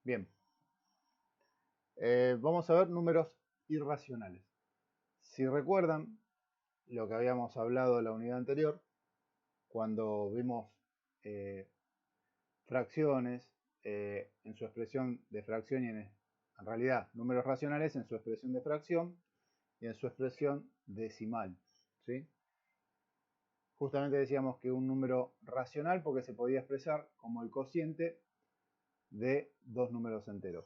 Bien, vamos a ver números irracionales. Si recuerdan lo que habíamos hablado en la unidad anterior, cuando vimos eh, fracciones en su expresión de fracción y en realidad números racionales en su expresión de fracción y en su expresión decimal, ¿sí? Justamente decíamos que un número racional porque se podía expresar como el cociente de dos números enteros.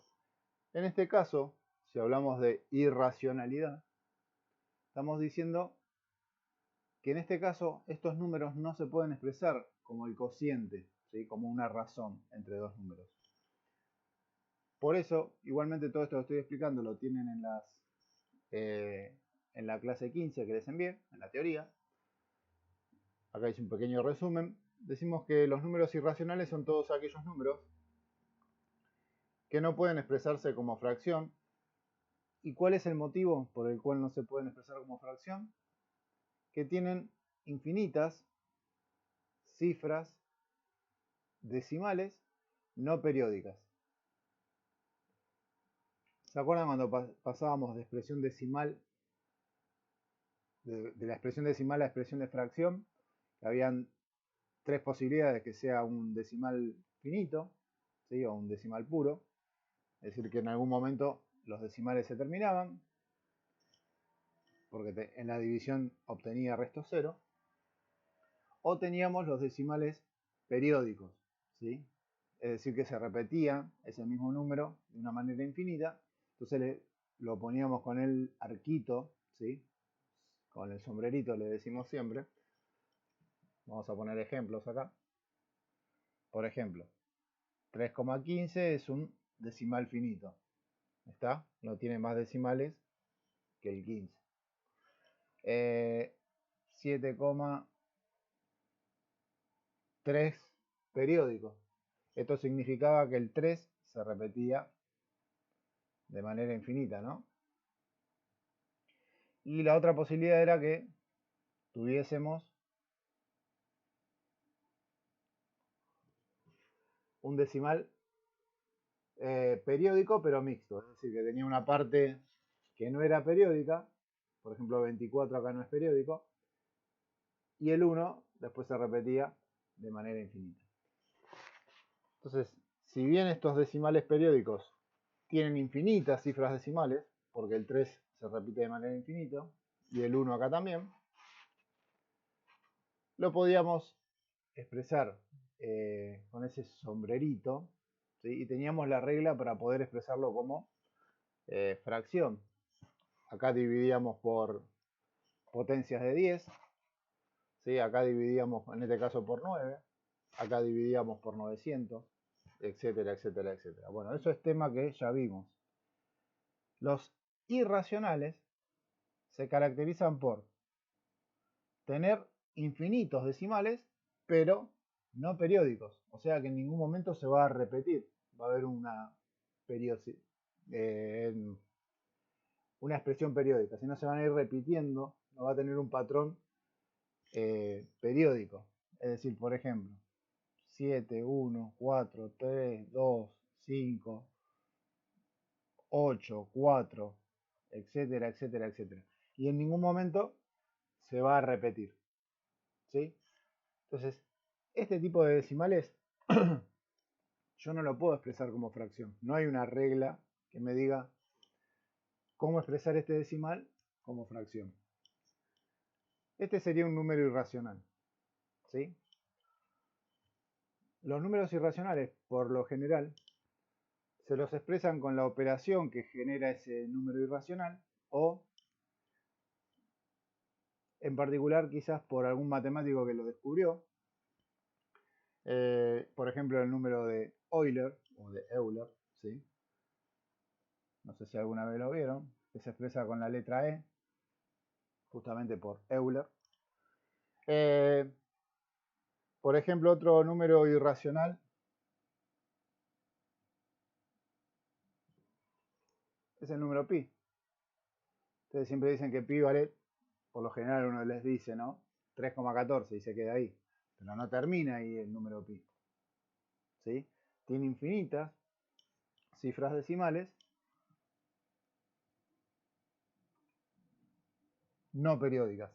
En este caso, si hablamos de irracionalidad, estamos diciendo que en este caso estos números no se pueden expresar como el cociente, ¿sí? Como una razón entre dos números. Por eso, igualmente todo esto que estoy explicando lo tienen en la clase 15 que les envié, en la teoría. Acá hice un pequeño resumen. Decimos que los números irracionales son todos aquellos números que no pueden expresarse como fracción. ¿Y cuál es el motivo por el cual no se pueden expresar como fracción? Que tienen infinitas cifras decimales no periódicas. ¿Se acuerdan cuando pasábamos de expresión decimal, de la expresión decimal a la expresión de fracción? Habían tres posibilidades: que sea un decimal finito, ¿sí? O un decimal puro, es decir, que en algún momento los decimales se terminaban, porque en la división obtenía resto cero, o teníamos los decimales periódicos, ¿sí? Es decir, que se repetía ese mismo número de una manera infinita, entonces lo poníamos con el arquito, ¿sí? Con el sombrerito le decimos siempre. Vamos a poner ejemplos acá. Por ejemplo, 3,15 es un decimal finito. ¿Está? No tiene más decimales que el 15. 7,3 periódico. Esto significaba que el 3 se repetía de manera infinita, ¿no? Y la otra posibilidad era que tuviésemos un decimal periódico pero mixto, es decir, que tenía una parte que no era periódica, por ejemplo 24 acá no es periódico, y el 1 después se repetía de manera infinita. Entonces, si bien estos decimales periódicos tienen infinitas cifras decimales, porque el 3 se repite de manera infinita, y el 1 acá también, lo podíamos expresar con ese sombrerito, ¿sí? Y teníamos la regla para poder expresarlo como fracción. Acá dividíamos por potencias de 10, ¿sí? Acá dividíamos en este caso por 9, acá dividíamos por 900, etcétera, etcétera, etcétera. Bueno, eso es tema que ya vimos. Los irracionales se caracterizan por tener infinitos decimales, pero no periódicos. O sea que en ningún momento se va a repetir. Va a haber eh, una expresión periódica. Si no, se van a ir repitiendo, no va a tener un patrón periódico. Es decir, por ejemplo, 7, 1, 4, 3, 2, 5, 8, 4, etcétera, etcétera, etcétera. Y en ningún momento se va a repetir, ¿sí? Entonces, este tipo de decimales yo no lo puedo expresar como fracción. No hay una regla que me diga cómo expresar este decimal como fracción. Este sería un número irracional, ¿sí? Los números irracionales, por lo general, se los expresan con la operación que genera ese número irracional o, en particular, quizás por algún matemático que lo descubrió. Por ejemplo, el número de Euler o de Euler, ¿sí? No sé si alguna vez lo vieron, que se expresa con la letra E, justamente por Euler. Eh, por ejemplo, otro número irracional es el número pi. Ustedes siempre dicen que pi vale, por lo general uno les dice, ¿no? 3,14 y se queda ahí. Pero no termina ahí el número pi, ¿sí? Tiene infinitas cifras decimales no periódicas.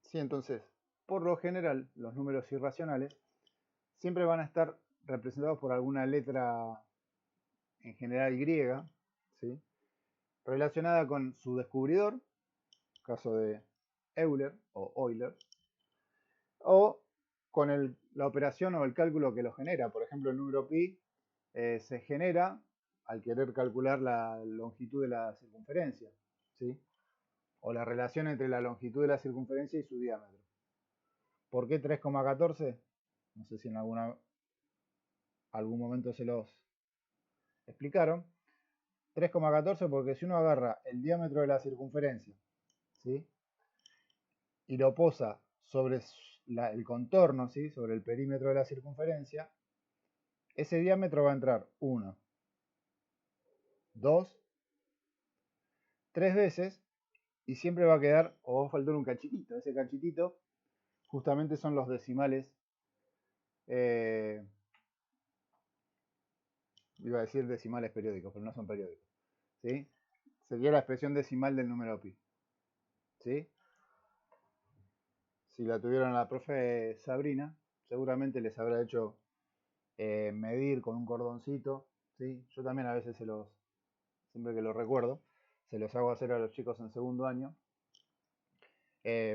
Sí, entonces, por lo general, los números irracionales siempre van a estar representados por alguna letra, en general griega, ¿sí?, relacionada con su descubridor, caso de Euler o Euler, o con la operación o el cálculo que lo genera. Por ejemplo, el número pi se genera al querer calcular la longitud de la circunferencia, ¿sí?, o la relación entre la longitud de la circunferencia y su diámetro. ¿Por qué 3,14? No sé si en algún momento se los explicaron. 3,14 porque si uno agarra el diámetro de la circunferencia, ¿sí?, y lo posa sobre el contorno, ¿sí?, sobre el perímetro de la circunferencia, ese diámetro va a entrar 1, 2, 3 veces y siempre va a quedar, o va a faltar un cachitito. Ese cachitito justamente son los decimales, iba a decir decimales periódicos, pero no son periódicos, ¿sí? Sería la expresión decimal del número pi, ¿sí? Si la tuvieron la profe Sabrina, seguramente les habrá hecho medir con un cordoncito, ¿sí? Yo también a veces siempre que lo recuerdo, se los hago hacer a los chicos en segundo año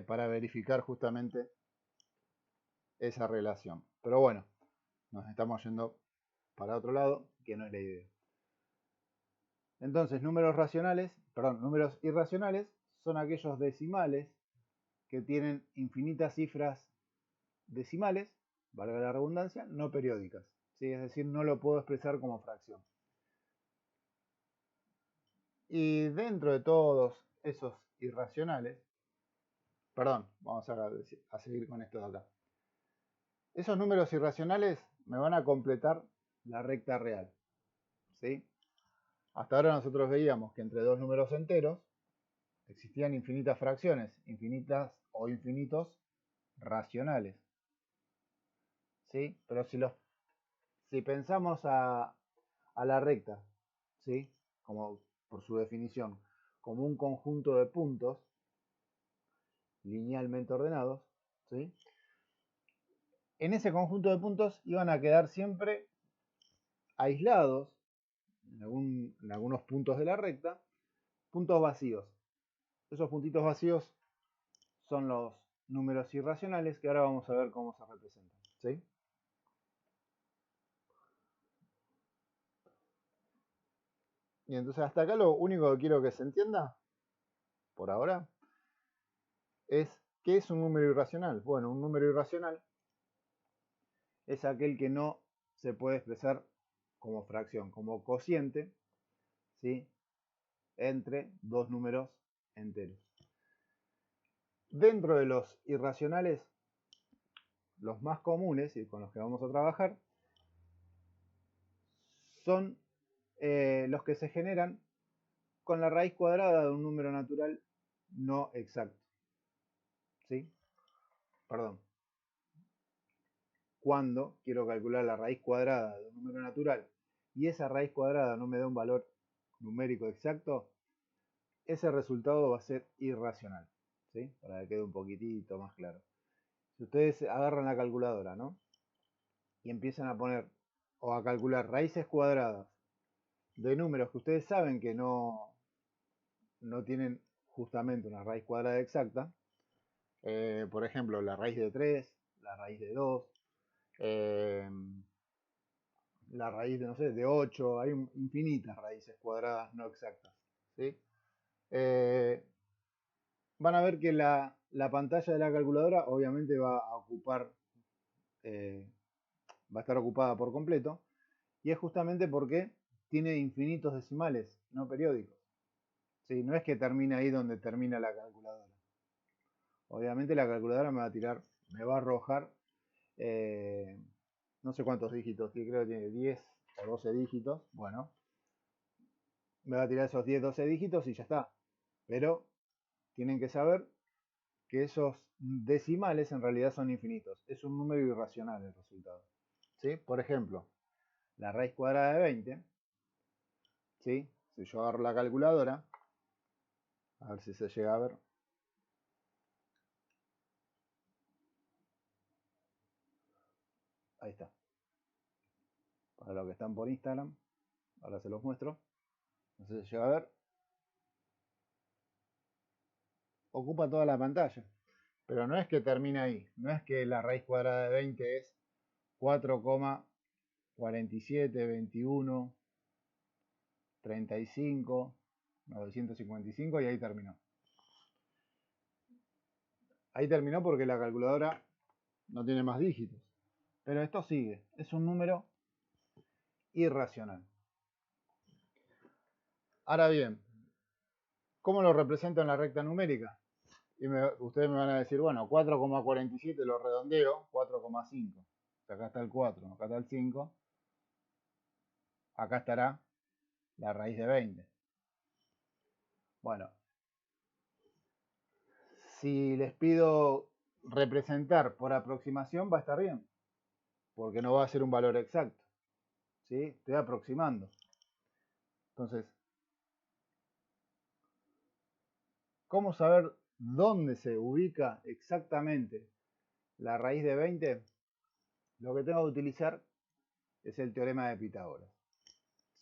para verificar justamente esa relación. Pero bueno, nos estamos yendo para otro lado, que no es la idea. Entonces, números irracionales son aquellos decimales que tienen infinitas cifras decimales, valga la redundancia, no periódicas, ¿sí? Es decir, no lo puedo expresar como fracción. Y dentro de todos esos irracionales, perdón, vamos a seguir con esto de acá. Esos números irracionales me van a completar la recta real, ¿sí? Hasta ahora nosotros veíamos que entre dos números enteros existían infinitas fracciones, infinitas o infinitos racionales, ¿sí? Pero si pensamos a la recta, ¿sí?, como por su definición, como un conjunto de puntos linealmente ordenados, ¿sí?, en ese conjunto de puntos iban a quedar siempre aislados, en algunos puntos de la recta, puntos vacíos. Esos puntitos vacíos son los números irracionales, que ahora vamos a ver cómo se representan, ¿sí? Y entonces hasta acá lo único que quiero que se entienda, por ahora, es ¿qué es un número irracional? Bueno, un número irracional es aquel que no se puede expresar como fracción, como cociente, ¿sí?, entre dos números enteros. Dentro de los irracionales, los más comunes y con los que vamos a trabajar, son los que se generan con la raíz cuadrada de un número natural no exacto, ¿sí? Perdón. Cuando quiero calcular la raíz cuadrada de un número natural y esa raíz cuadrada no me da un valor numérico exacto, ese resultado va a ser irracional, ¿sí? Para que quede un poquitito más claro. Si ustedes agarran la calculadora, ¿no?, y empiezan a poner o a calcular raíces cuadradas de números que ustedes saben que no tienen justamente una raíz cuadrada exacta, por ejemplo, la raíz de 3, la raíz de 2, eh, la raíz de, no sé, de 8, hay infinitas raíces cuadradas no exactas, ¿sí? Van a ver que la pantalla de la calculadora obviamente va a ocupar, va a estar ocupada por completo, y es justamente porque tiene infinitos decimales no periódicos, ¿sí? No es que termine ahí donde termina la calculadora. Obviamente la calculadora me va a arrojar, no sé cuántos dígitos, creo que tiene 10 o 12 dígitos. Bueno, me va a tirar esos 10, 12 dígitos y ya está. Pero tienen que saber que esos decimales en realidad son infinitos. Es un número irracional el resultado, ¿sí? Por ejemplo, la raíz cuadrada de 20, ¿sí? Si yo agarro la calculadora, a ver si se llega a ver. Ahí está. Para los que están por Instagram, ahora se los muestro. No sé si se llega a ver. Ocupa toda la pantalla. Pero no es que termina ahí. No es que la raíz cuadrada de 20 es 4,47, 21, 35, 955 y ahí terminó. Ahí terminó porque la calculadora no tiene más dígitos. Pero esto sigue. Es un número irracional. Ahora bien, ¿cómo lo represento en la recta numérica? Y ustedes me van a decir, bueno, 4,47 lo redondeo, 4,5. Acá está el 4, acá está el 5. Acá estará la raíz de 20. Bueno, si les pido representar por aproximación, va a estar bien, porque no va a ser un valor exacto, ¿sí? Estoy aproximando. Entonces, ¿cómo saber dónde se ubica exactamente la raíz de 20? Lo que tengo que utilizar es el teorema de Pitágoras,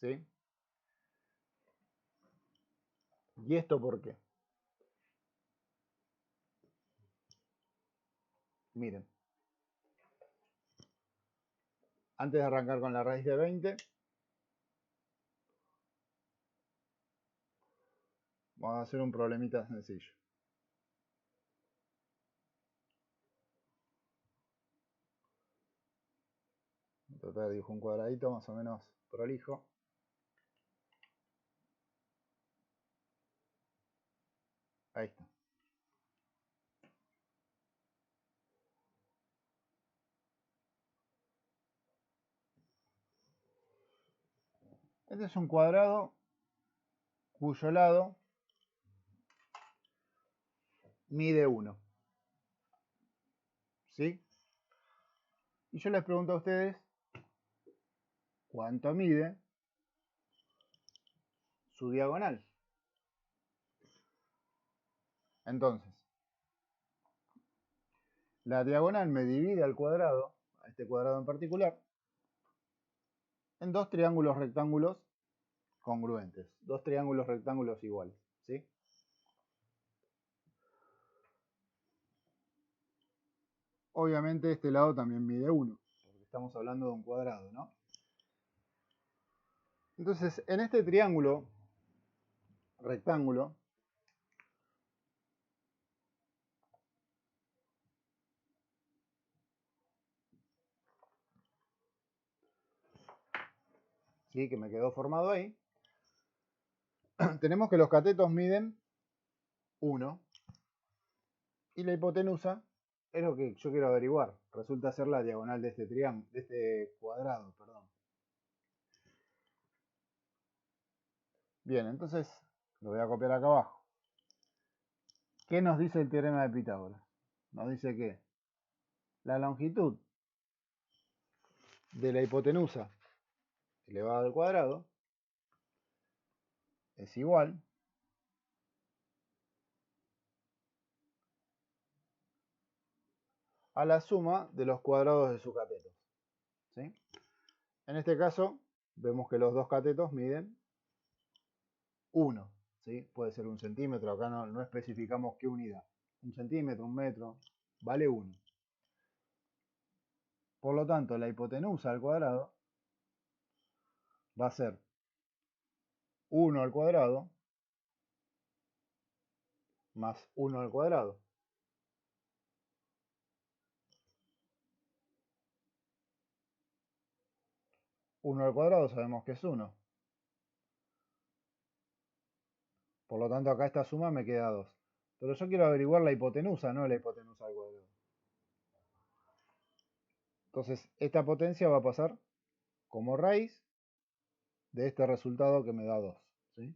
¿sí? ¿Y esto por qué? Miren, antes de arrancar con la raíz de 20, vamos a hacer un problemita sencillo. Voy a tratar de dibujar un cuadradito más o menos prolijo. Ahí está. Este es un cuadrado cuyo lado mide 1. ¿Sí? Y yo les pregunto a ustedes cuánto mide su diagonal. Entonces, la diagonal me divide al cuadrado, a este cuadrado en particular, en dos triángulos rectángulos congruentes. Dos triángulos rectángulos iguales. ¿Sí? Obviamente este lado también mide 1, porque estamos hablando de un cuadrado, ¿no? Entonces, en este triángulo rectángulo, ¿sí? Que me quedó formado ahí, tenemos que los catetos miden 1 y la hipotenusa es lo que yo quiero averiguar. Resulta ser la diagonal de este triángulo, de este cuadrado, perdón. Bien, entonces lo voy a copiar acá abajo. ¿Qué nos dice el teorema de Pitágoras? Nos dice que la longitud de la hipotenusa elevada al cuadrado es igual a la suma de los cuadrados de sus catetos. ¿Sí? En este caso, vemos que los dos catetos miden 1. ¿Sí? Puede ser 1 centímetro, acá no especificamos qué unidad. 1 centímetro, 1 metro, vale 1. Por lo tanto, la hipotenusa al cuadrado va a ser 1 al cuadrado más 1 al cuadrado. 1 al cuadrado sabemos que es 1. Por lo tanto, acá esta suma me queda 2. Pero yo quiero averiguar la hipotenusa, no la hipotenusa al cuadrado. Entonces, esta potencia va a pasar como raíz de este resultado que me da 2. ¿Sí?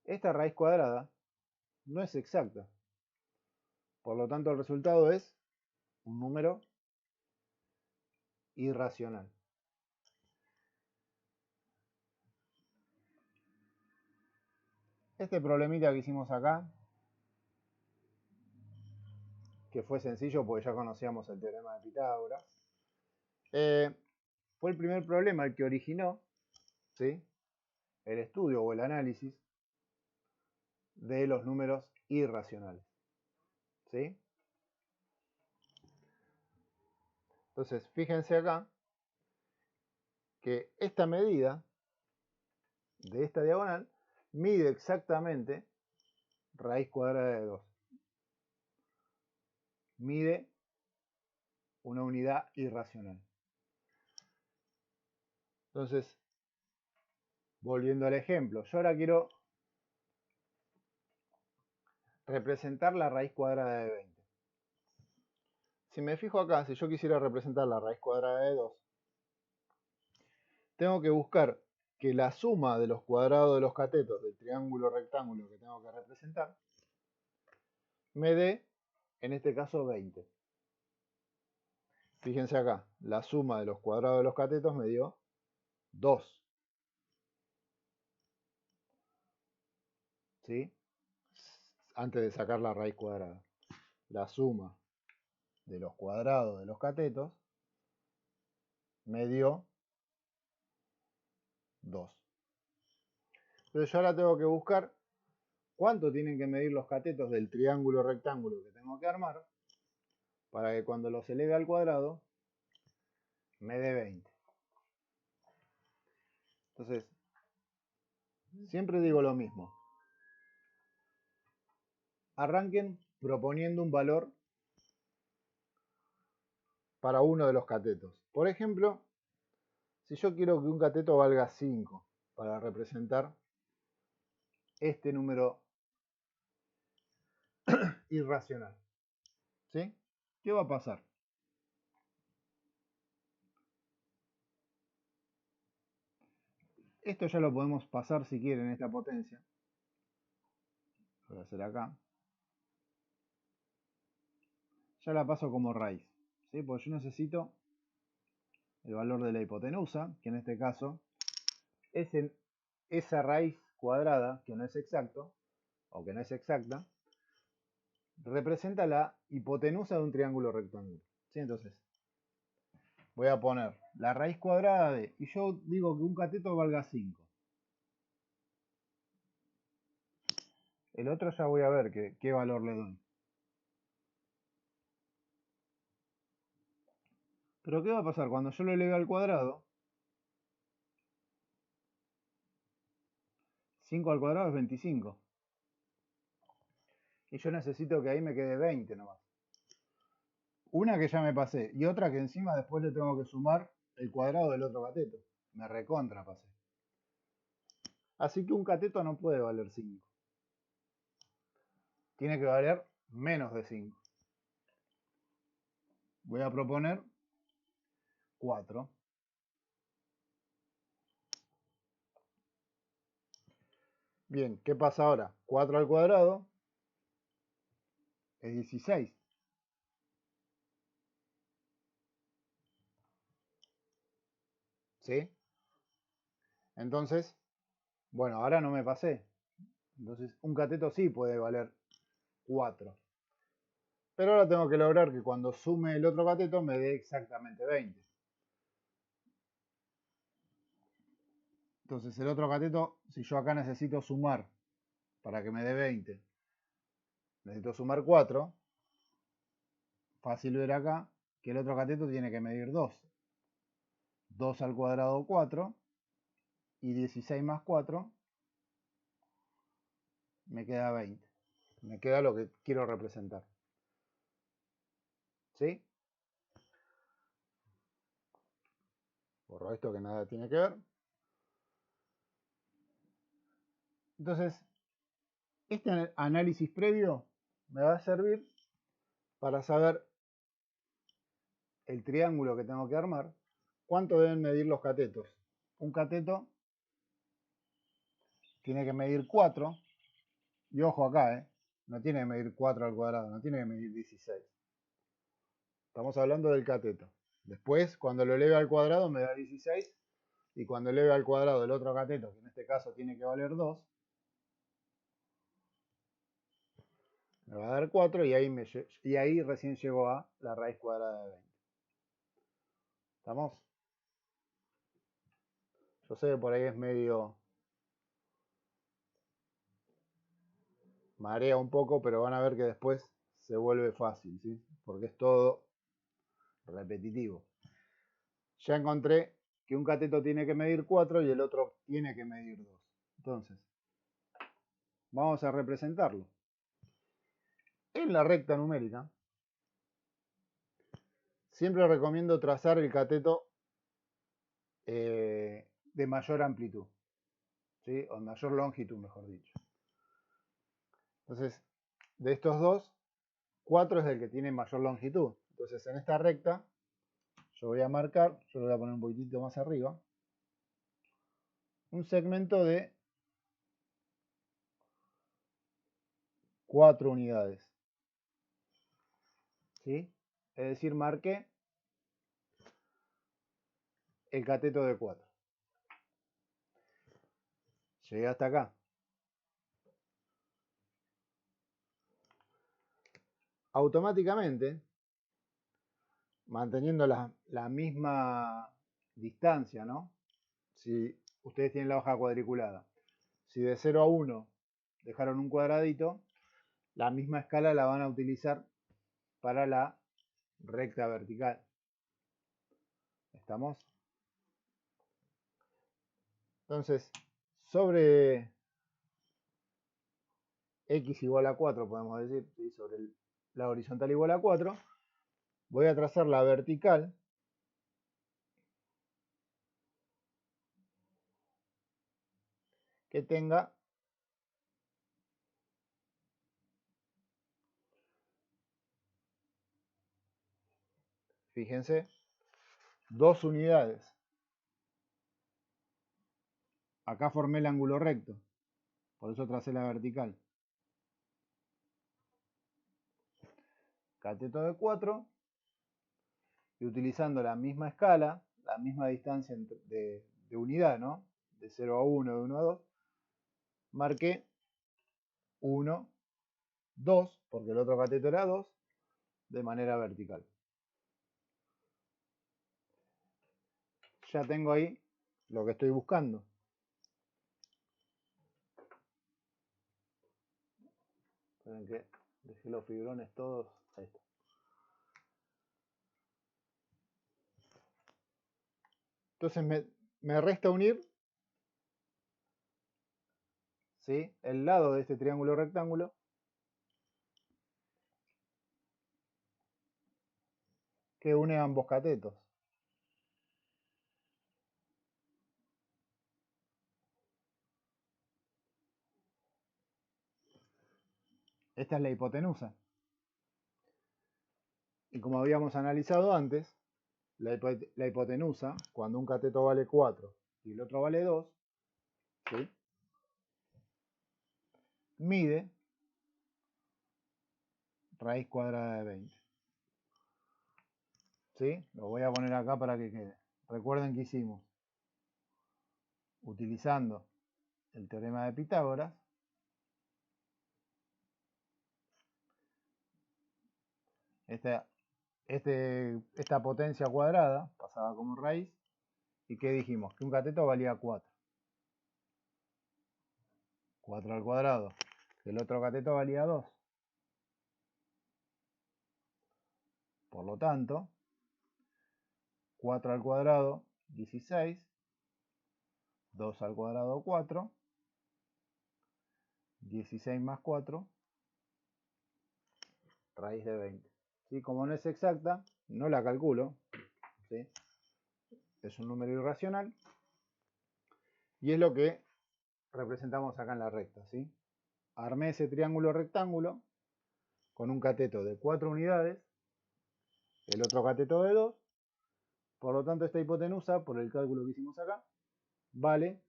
Esta raíz cuadrada no es exacta. Por lo tanto, el resultado es un número irracional. Este problemita que hicimos acá, que fue sencillo porque ya conocíamos el teorema de Pitágoras, fue el primer problema el que originó, ¿sí?, el estudio o el análisis de los números irracionales, ¿sí? Entonces, fíjense acá que esta medida de esta diagonal mide exactamente raíz cuadrada de 2. Mide una unidad irracional. Entonces, volviendo al ejemplo, yo ahora quiero representar la raíz cuadrada de 20. Si me fijo acá, si yo quisiera representar la raíz cuadrada de 2, tengo que buscar que la suma de los cuadrados de los catetos del triángulo rectángulo que tengo que representar me dé, en este caso, 20. Fíjense acá, la suma de los cuadrados de los catetos me dio 2. ¿Sí? Antes de sacar la raíz cuadrada. La suma de los cuadrados de los catetos me dio 2. Entonces yo ahora tengo que buscar cuánto tienen que medir los catetos del triángulo rectángulo que tengo que armar para que cuando los eleve al cuadrado me dé 20. Entonces, siempre digo lo mismo. Arranquen proponiendo un valor para uno de los catetos. Por ejemplo, si yo quiero que un cateto valga 5 para representar este número irracional, ¿sí? ¿Qué va a pasar? Esto ya lo podemos pasar si quieren esta potencia. Lo voy a hacer acá. Ya la paso como raíz, ¿sí? Porque yo necesito el valor de la hipotenusa, que en este caso es en esa raíz cuadrada, que no es exacto, o que no es exacta, representa la hipotenusa de un triángulo rectangular, ¿sí? Entonces, voy a poner la raíz cuadrada de, y yo digo que un cateto valga 5. El otro ya voy a ver qué valor le doy. Pero ¿qué va a pasar? Cuando yo lo eleve al cuadrado, 5 al cuadrado es 25. Y yo necesito que ahí me quede 20 nomás. Una que ya me pasé y otra que encima después le tengo que sumar el cuadrado del otro cateto. Me recontra pasé. Así que un cateto no puede valer 5. Tiene que valer menos de 5. Voy a proponer 4. Bien, ¿qué pasa ahora? 4 al cuadrado es 16. ¿Sí? Entonces, bueno, ahora no me pasé. Entonces, un cateto sí puede valer 4. Pero ahora tengo que lograr que cuando sume el otro cateto me dé exactamente 20. Entonces, el otro cateto, si yo acá necesito sumar para que me dé 20, necesito sumar 4. Fácil ver acá que el otro cateto tiene que medir 2. 2 al cuadrado 4 y 16 más 4 me queda 20. Me queda lo que quiero representar. ¿Sí? Borro esto que nada tiene que ver. Entonces, este análisis previo me va a servir para saber el triángulo que tengo que armar, cuánto deben medir los catetos. Un cateto tiene que medir 4, y ojo acá, no tiene que medir 4 al cuadrado, no tiene que medir 16. Estamos hablando del cateto. Después, cuando lo eleve al cuadrado, me da 16. Y cuando eleve al cuadrado el otro cateto, que en este caso tiene que valer 2, me va a dar 4 y ahí recién llego a la raíz cuadrada de 20. ¿Estamos? Yo sé que por ahí es medio... marea un poco, pero van a ver que después se vuelve fácil, ¿sí? Porque es todo repetitivo. Ya encontré que un cateto tiene que medir 4 y el otro tiene que medir 2. Entonces, vamos a representarlo. En la recta numérica, siempre recomiendo trazar el cateto de mayor amplitud, ¿sí? O mayor longitud, mejor dicho. Entonces, de estos dos, 4 es el que tiene mayor longitud. Entonces, en esta recta, yo voy a marcar, yo lo voy a poner un poquitito más arriba, un segmento de 4 unidades. ¿Sí? Es decir, marqué el cateto de 4. Llegué hasta acá. Automáticamente, manteniendo la misma distancia, ¿no? Si ustedes tienen la hoja cuadriculada, si de 0 a 1 dejaron un cuadradito, la misma escala la van a utilizar para la recta vertical. ¿Estamos? Entonces, sobre x igual a 4, podemos decir, ¿sí? Sobre la horizontal igual a 4, voy a trazar la vertical que tenga fíjense, 2 unidades. Acá formé el ángulo recto, por eso tracé la vertical. Cateto de 4 y utilizando la misma escala, la misma distancia de unidad, ¿no? De 0 a 1, de 1 a 2, marqué 1, 2, porque el otro cateto era 2, de manera vertical. Ya tengo ahí lo que estoy buscando. Esperen que dejé los fibrones todos. Ahí está. Entonces me resta unir, ¿sí?, el lado de este triángulo rectángulo que une ambos catetos. Esta es la hipotenusa. Y como habíamos analizado antes, la hipotenusa, cuando un cateto vale 4 y el otro vale 2, ¿sí?, mide raíz cuadrada de 20. ¿Sí? Lo voy a poner acá para que quede. Recuerden que hicimos, utilizando el teorema de Pitágoras, esta potencia cuadrada pasaba como raíz. ¿Y qué dijimos? Que un cateto valía 4. 4 al cuadrado. Que el otro cateto valía 2. Por lo tanto, 4 al cuadrado, 16. 2 al cuadrado, 4. 16 más 4, raíz de 20. ¿Sí? Como no es exacta, no la calculo. ¿Sí? Es un número irracional. Y es lo que representamos acá en la recta. ¿Sí? Armé ese triángulo rectángulo con un cateto de 4 unidades, el otro cateto de 2. Por lo tanto, esta hipotenusa, por el cálculo que hicimos acá, vale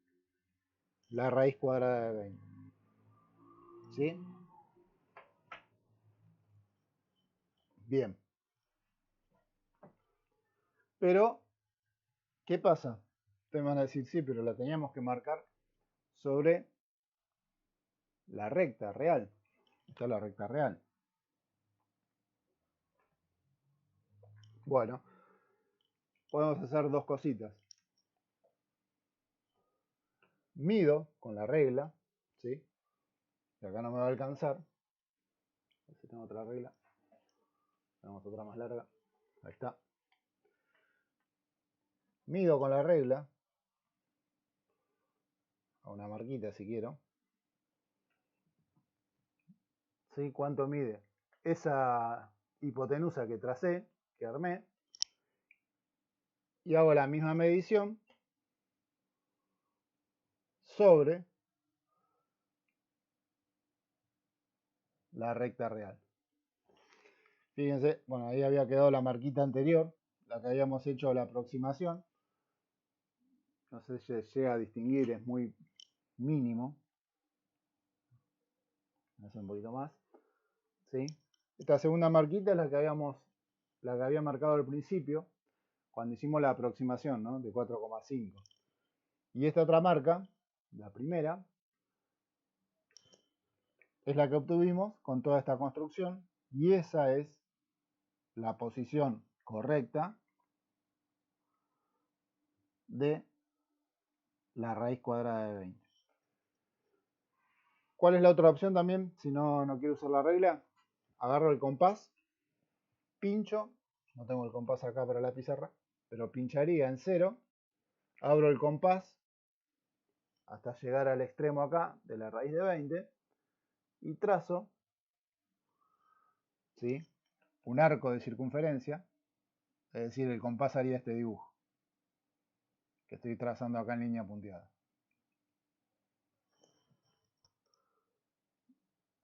la raíz cuadrada de 20. ¿Sí? Bien. Pero, ¿qué pasa? Ustedes van a decir, sí, pero la teníamos que marcar sobre la recta real. Esta es la recta real. Bueno, podemos hacer dos cositas. Mido con la regla, ¿sí? Y acá no me va a alcanzar. A ver si tengo otra regla. Tenemos otra más larga. Ahí está. Mido con la regla. A una marquita si quiero. ¿Sí? ¿Cuánto mide? Esa hipotenusa que tracé, que armé. Y hago la misma medición sobre la recta real. Fíjense, bueno, ahí había quedado la marquita anterior, la que habíamos hecho la aproximación. No sé si se llega a distinguir, es muy mínimo. Hace un poquito más. ¿Sí? Esta segunda marquita es la que había marcado al principio, cuando hicimos la aproximación, ¿no? De 4,5. Y esta otra marca, la primera, es la que obtuvimos con toda esta construcción, y esa es la posición correcta de la raíz cuadrada de 20. ¿Cuál es la otra opción también? Si no quiero usar la regla, agarro el compás, pincho, no tengo el compás acá para la pizarra, pero pincharía en 0, abro el compás hasta llegar al extremo acá de la raíz de 20 y trazo, ¿sí?, un arco de circunferencia, es decir, el compás haría este dibujo que estoy trazando acá en línea punteada.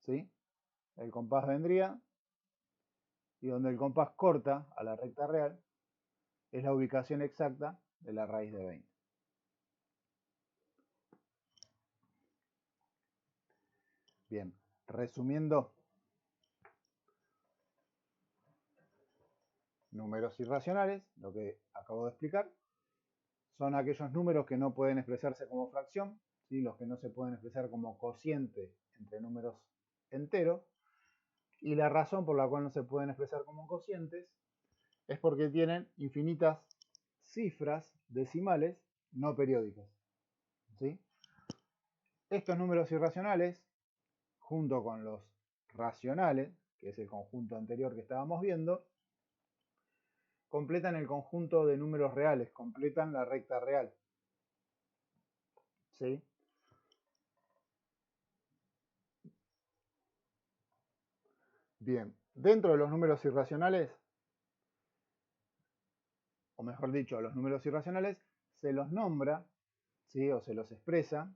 ¿Sí? El compás vendría y donde el compás corta a la recta real es la ubicación exacta de la raíz de 20. Bien, resumiendo, números irracionales, lo que acabo de explicar, son aquellos números que no pueden expresarse como fracción, ¿sí?, los que no se pueden expresar como cociente entre números enteros, y la razón por la cual no se pueden expresar como cocientes es porque tienen infinitas cifras decimales no periódicas. ¿Sí? Estos números irracionales, junto con los racionales, que es el conjunto anterior que estábamos viendo, completan el conjunto de números reales, completan la recta real. ¿Sí? Bien, dentro de los números irracionales, o mejor dicho, a los números irracionales, se los nombra, ¿sí?, o se los expresa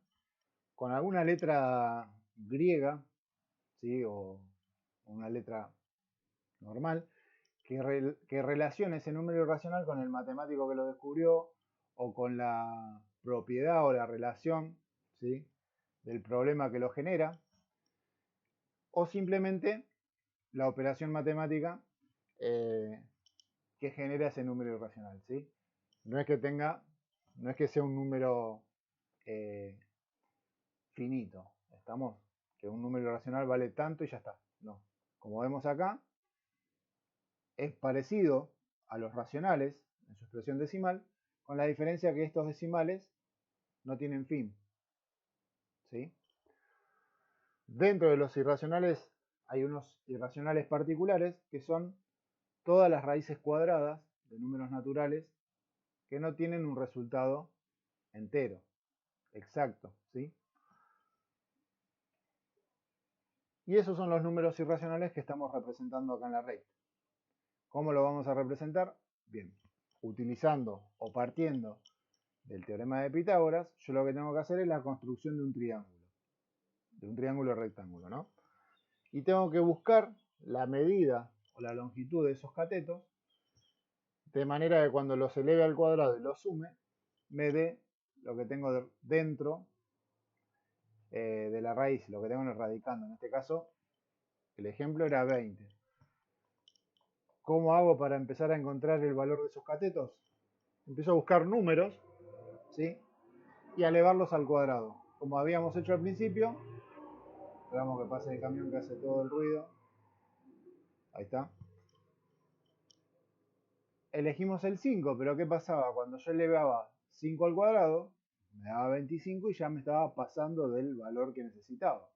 con alguna letra griega, ¿sí?, o una letra normal, que relacione ese número irracional con el matemático que lo descubrió, o con la propiedad o la relación, ¿sí?, del problema que lo genera, o simplemente la operación matemática que genera ese número irracional, ¿sí? No es que no es que sea un número finito, estamos, que un número irracional vale tanto y ya está. No, como vemos acá, es parecido a los racionales en su expresión decimal, con la diferencia que estos decimales no tienen fin, ¿sí? Dentro de los irracionales hay unos irracionales particulares que son todas las raíces cuadradas de números naturales que no tienen un resultado entero, exacto, ¿sí? Y esos son los números irracionales que estamos representando acá en la recta. ¿Cómo lo vamos a representar? Bien, utilizando o partiendo del teorema de Pitágoras, yo lo que tengo que hacer es la construcción de un triángulo rectángulo, ¿no? Y tengo que buscar la medida o la longitud de esos catetos, de manera que cuando los eleve al cuadrado y los sume, me dé lo que tengo dentro de la raíz, lo que tengo en el radicando. En este caso, el ejemplo era 20. ¿Cómo hago para empezar a encontrar el valor de esos catetos? Empiezo a buscar números, ¿sí? Y a elevarlos al cuadrado. Como habíamos hecho al principio, esperamos que pase el camión que hace todo el ruido. Ahí está. Elegimos el 5, pero ¿qué pasaba? Cuando yo elevaba 5 al cuadrado, me daba 25 y ya me estaba pasando del valor que necesitaba.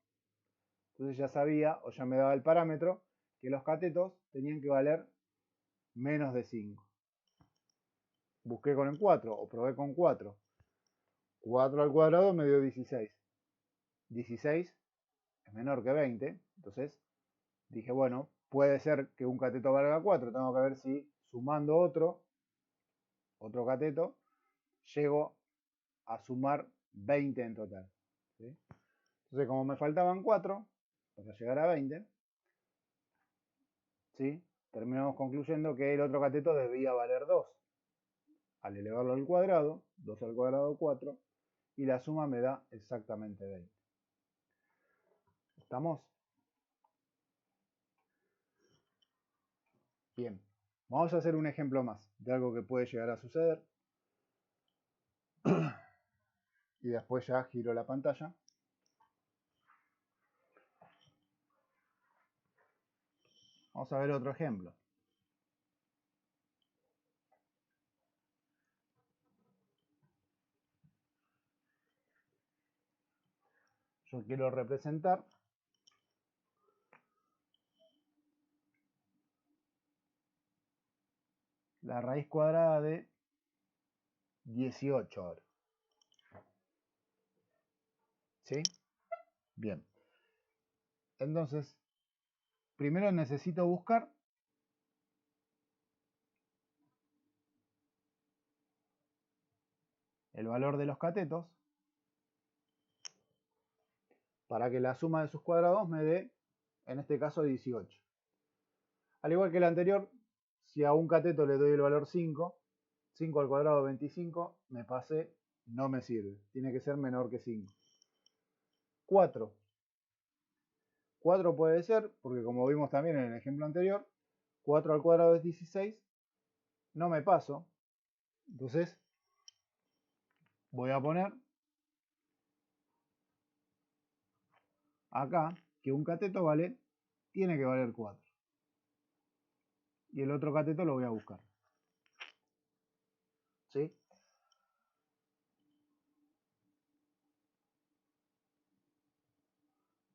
Entonces ya sabía, o ya me daba el parámetro, que los catetos tenían que valer menos de 5. Busqué con el 4 o probé con 4. 4 al cuadrado me dio 16. 16 es menor que 20, entonces dije, bueno, puede ser que un cateto valga 4, tengo que ver si sumando otro cateto, llego a sumar 20 en total. ¿Sí? Entonces, como me faltaban 4 para llegar a 20, ¿sí? Terminamos concluyendo que el otro cateto debía valer 2. Al elevarlo al cuadrado, 2 al cuadrado 4, y la suma me da exactamente 20. ¿Estamos? Bien. Vamos a hacer un ejemplo más de algo que puede llegar a suceder. Y después ya giro la pantalla. Vamos a ver otro ejemplo. Yo quiero representar la raíz cuadrada de 18 ahora. ¿Sí? Bien. Entonces, primero necesito buscar el valor de los catetos para que la suma de sus cuadrados me dé, en este caso, 18. Al igual que el anterior, si a un cateto le doy el valor 5, 5 al cuadrado 25, me pasé, no me sirve. Tiene que ser menor que 5. 4. 4 puede ser, porque como vimos también en el ejemplo anterior, 4 al cuadrado es 16, no me paso. Entonces, voy a poner acá que un cateto tiene que valer 4. Y el otro cateto lo voy a buscar. ¿Sí?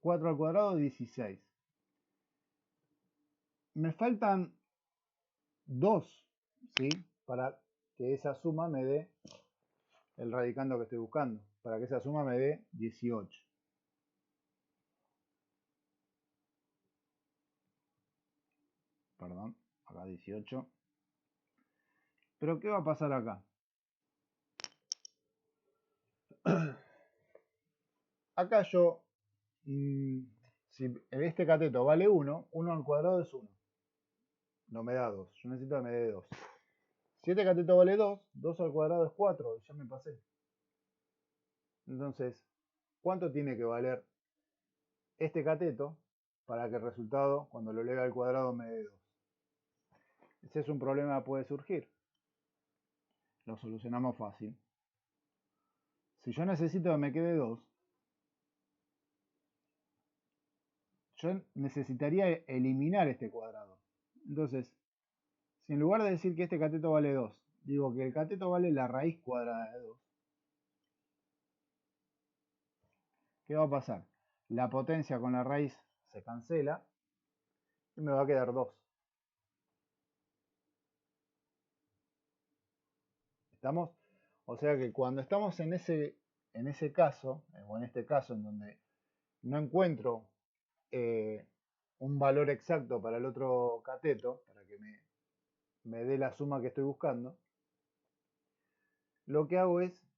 4 al cuadrado, 16. Me faltan 2, ¿sí? Para que esa suma me dé el radicando que estoy buscando. Para que esa suma me dé 18. Perdón, acá 18. Pero ¿qué va a pasar acá? Acá yo, si este cateto vale 1, 1 al cuadrado es 1. No me da 2. Yo necesito que me dé 2. Si este cateto vale 2, 2 al cuadrado es 4. Y ya me pasé. Entonces, ¿cuánto tiene que valer este cateto para que el resultado, cuando lo eleve al cuadrado, me dé 2? Ese es un problema que puede surgir. Lo solucionamos fácil. Si yo necesito que me quede 2, yo necesitaría eliminar este cuadrado. Entonces, si en lugar de decir que este cateto vale 2, digo que el cateto vale la raíz cuadrada de 2, ¿qué va a pasar? La potencia con la raíz se cancela y me va a quedar 2. ¿Estamos? O sea que cuando estamos en ese caso, o en este caso en donde no encuentro un valor exacto para el otro cateto, para que me dé la suma que estoy buscando, lo que hago es,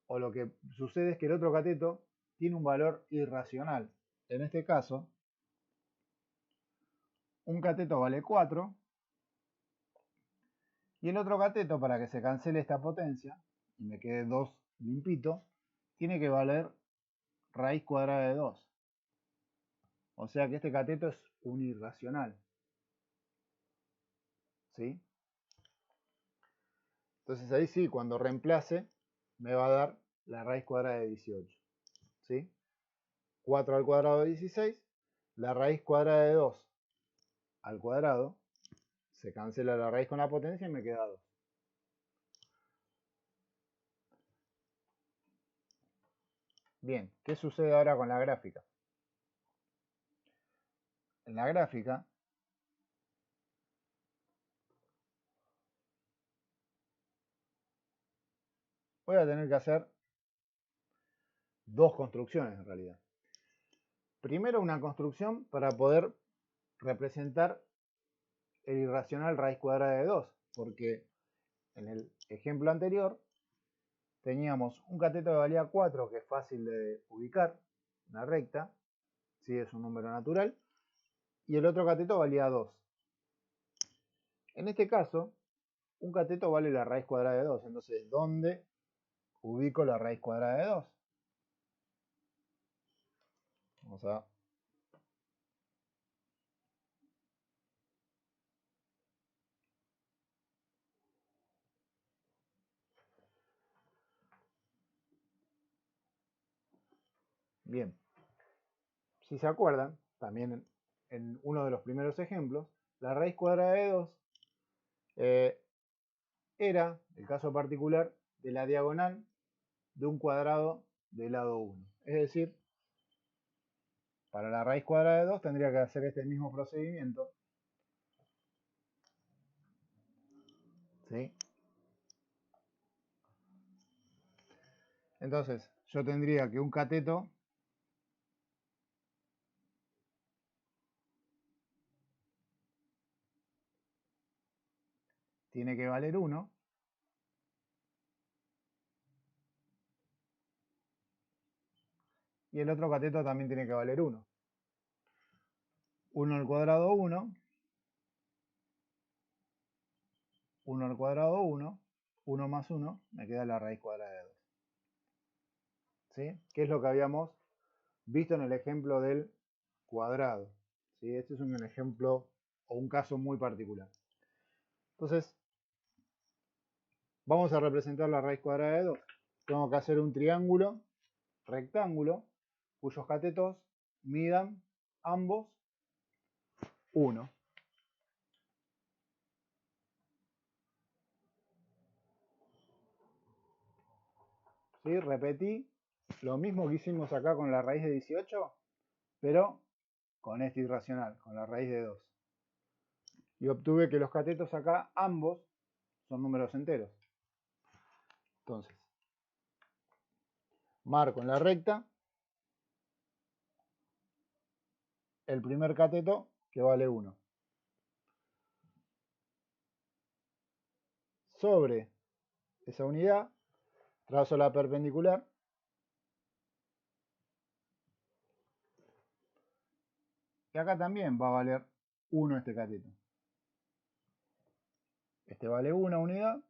o lo que sucede es que el otro cateto tiene un valor irracional. En este caso, un cateto vale 4 y el otro cateto, para que se cancele esta potencia y me quede 2 limpito, tiene que valer raíz cuadrada de 2. O sea que este cateto es un irracional. ¿sí? Entonces ahí sí, cuando reemplace, me va a dar la raíz cuadrada de 18, ¿sí? 4 al cuadrado de 16, la raíz cuadrada de 2 al cuadrado, se cancela la raíz con la potencia y me queda 2. Bien, ¿qué sucede ahora con la gráfica? En la gráfica, voy a tener que hacer dos construcciones en realidad. Primero una construcción para poder representar el irracional raíz cuadrada de 2, porque en el ejemplo anterior teníamos un cateto que valía 4, que es fácil de ubicar, una recta, si es un número natural, y el otro cateto valía 2. En este caso, un cateto vale la raíz cuadrada de 2, entonces, ¿dónde ubico la raíz cuadrada de 2? Vamos a... Bien, si se acuerdan, también en uno de los primeros ejemplos, la raíz cuadrada de 2 era, el caso particular, de la diagonal de un cuadrado de lado 1. Es decir, para la raíz cuadrada de 2 tendría que hacer este mismo procedimiento, ¿sí? Entonces, yo tendría que un cateto tiene que valer 1, y el otro cateto también tiene que valer 1. 1 al cuadrado 1, 1 al cuadrado 1, 1 más 1, me queda la raíz cuadrada de 2. ¿Sí? ¿Qué es lo que habíamos visto en el ejemplo del cuadrado? ¿Sí? Este es un ejemplo o un caso muy particular. Entonces, vamos a representar la raíz cuadrada de 2. Tengo que hacer un triángulo rectángulo cuyos catetos midan ambos 1. ¿Sí? Repetí lo mismo que hicimos acá con la raíz de 18, pero con este irracional, con la raíz de 2. Y obtuve que los catetos acá, ambos, son números enteros. Entonces, marco en la recta el primer cateto que vale 1. Sobre esa unidad, trazo la perpendicular. Y acá también va a valer 1 este cateto. Este vale 1 unidad,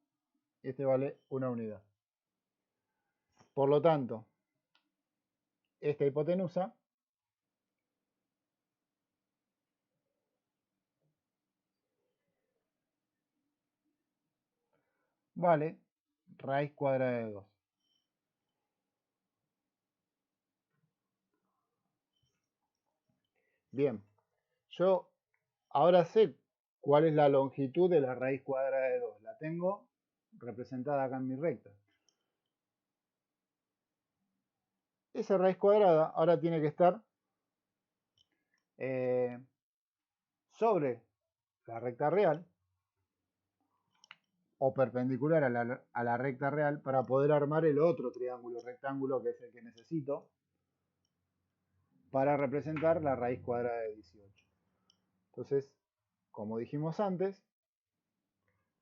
este vale 1 unidad. Por lo tanto, esta hipotenusa vale raíz cuadrada de 2. Bien, yo ahora sé cuál es la longitud de la raíz cuadrada de 2. La tengo representada acá en mi recta. Esa raíz cuadrada ahora tiene que estar sobre la recta real o perpendicular a la recta real para poder armar el otro triángulo rectángulo que es el que necesito para representar la raíz cuadrada de 18. Entonces, como dijimos antes,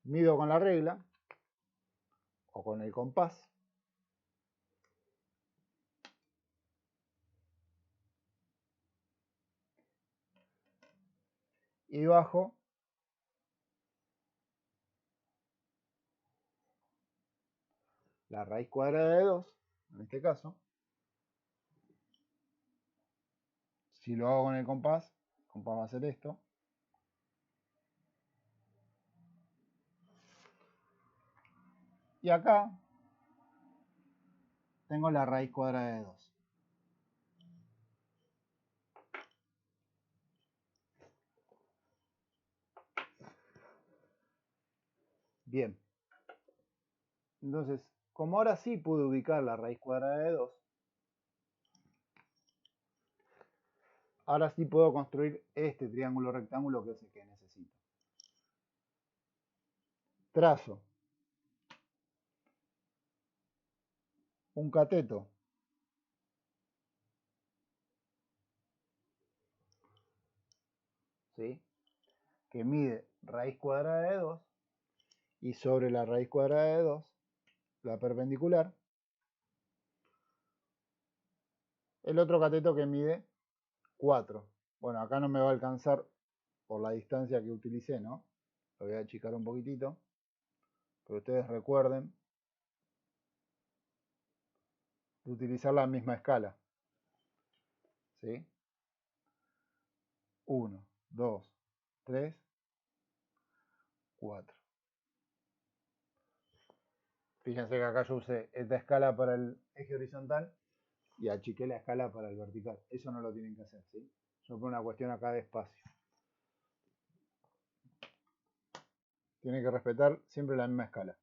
mido con la regla o con el compás y bajo la raíz cuadrada de 2, en este caso. Si lo hago con el compás va a ser esto. Y acá tengo la raíz cuadrada de 2. Bien. Entonces, como ahora sí pude ubicar la raíz cuadrada de 2, ahora sí puedo construir este triángulo rectángulo que es el que necesito. Trazo un cateto ¿sí? Que mide raíz cuadrada de 2 y sobre la raíz cuadrada de 2, la perpendicular, el otro cateto que mide 4. Bueno, acá no me va a alcanzar por la distancia que utilicé, ¿no? Lo voy a achicar un poquitito, pero ustedes recuerden de utilizar la misma escala, ¿sí? 1, 2, 3, 4. Fíjense que acá yo usé esta escala para el eje horizontal y achiqué la escala para el vertical. Eso no lo tienen que hacer, ¿sí? Yo por una cuestión acá de espacio. Tienen que respetar siempre la misma escala.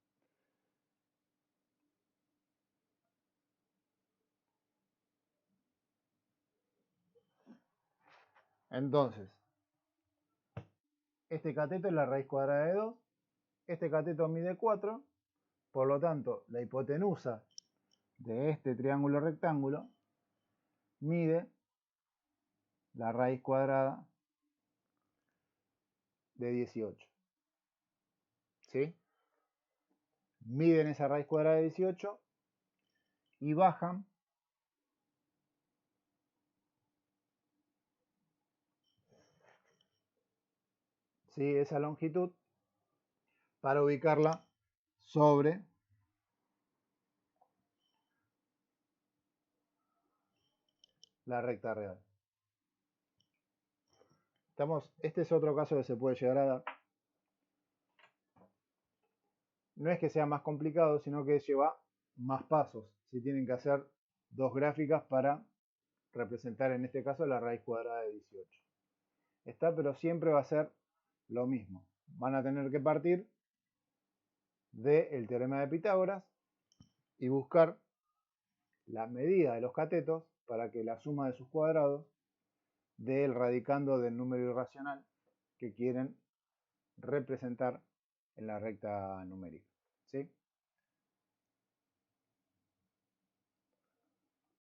Entonces, este cateto es la raíz cuadrada de 2, este cateto mide 4, por lo tanto, la hipotenusa de este triángulo rectángulo mide la raíz cuadrada de 18. ¿Sí? Miden esa raíz cuadrada de 18 y bajan ¿sí? Esa longitud para ubicarla sobre la recta real. Este es otro caso que se puede llegar a dar. No es que sea más complicado, sino que lleva más pasos. Si tienen que hacer dos gráficas para representar en este caso la raíz cuadrada de 18. Está, pero siempre va a ser lo mismo. Van a tener que partir del teorema de Pitágoras y buscar la medida de los catetos para que la suma de sus cuadrados dé el radicando del número irracional que quieren representar en la recta numérica. ¿Sí?